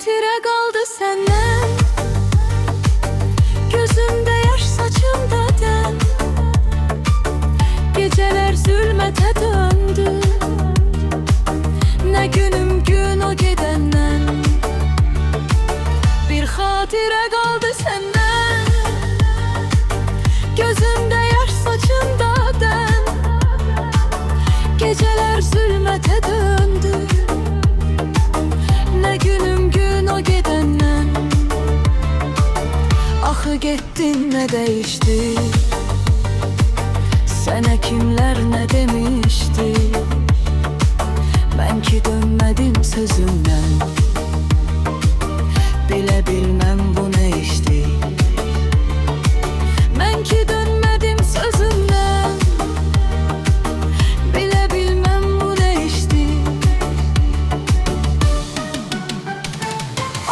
xatirə qaldı səndən. Gözümdə yaş, saçımda dən. Gecələr zülmətə döndü. Nə günüm gün o gedəndən. Bir xatirə qaldı səndən. Gözümdə yaş, saçımda dən. Gecələr zülmətə döndü. Nə günüm gün o gedəndən. Axı getdin, nə dəyişdi? Sənə kimlər nə demişdi? Mən ki dönmədim sözümdən. Bilə bilməm bu nə işdi? Mən ki dönmədim sözümdən. Bilə bilməm bu nə işdi?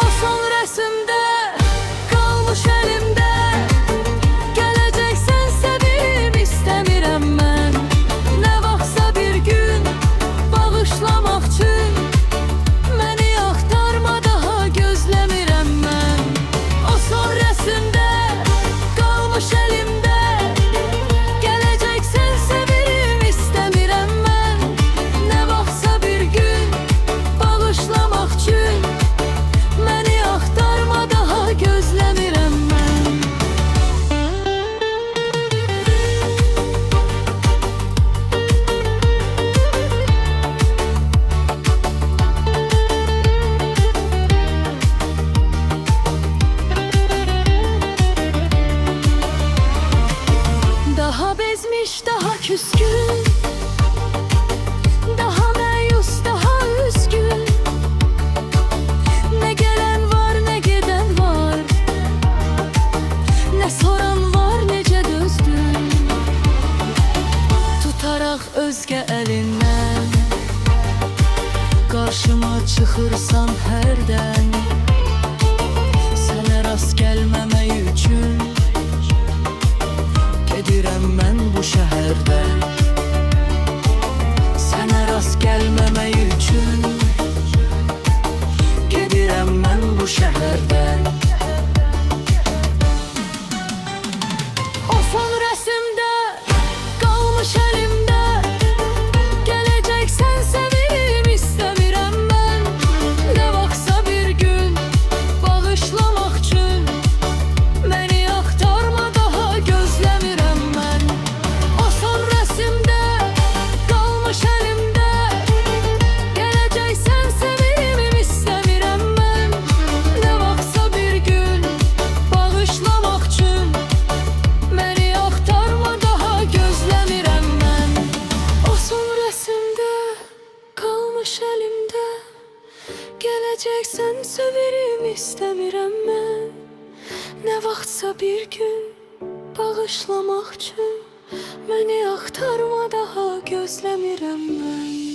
O son rəsmdə qalmış əlimdə. Gələcəksən sevim istəmirəm mən. Nə vaxtsa bir gün bağışlamaq üçün. Məni axtarma, daha gözləmirəm mən. O son rəsmdə qalmış əlimdə. Gələcəksən sevim istəmirəm mən. Nə vaxtsa bir gün bağışlamaq üçün. Məni axtarma, daha gözləmirəm mən. Daha bezmiş, daha küskün. Daha məyus, daha üzgün. Ne gelen var, ne giden var. Ne soran var, necə dözdün. Tutaraq özgə əlindən. Qarşıma çıxırsan hərdən. Sənə rast gəlməmək üçün gedirəm mən bu şəhərdən. Sənə rast gəlməmək üçün gedirəm mən bu şəhərdən. O son rəsmdə qalmış əlimdə. Gələcəksən sevim istəmirəm mən. Nə vaxtsa bir gün bağışlamaq üçün. Məni axtarma, daha gözləmirəm mən. O son rəsmdə qalmış əlimdə. Gələcəksən sevim istəmirəm mən. Nə vaxtsa bir gün bağışlamaq üçün. Məni axtarma, daha gözləmirəm mən. O son rəsmdə qalmış əlimdə. Gələcəksən severim istəmirəm mən. Nə vaxtsa bir gün bağışlamaq üçün. Məni axtarma, daha gözləmirəm mən.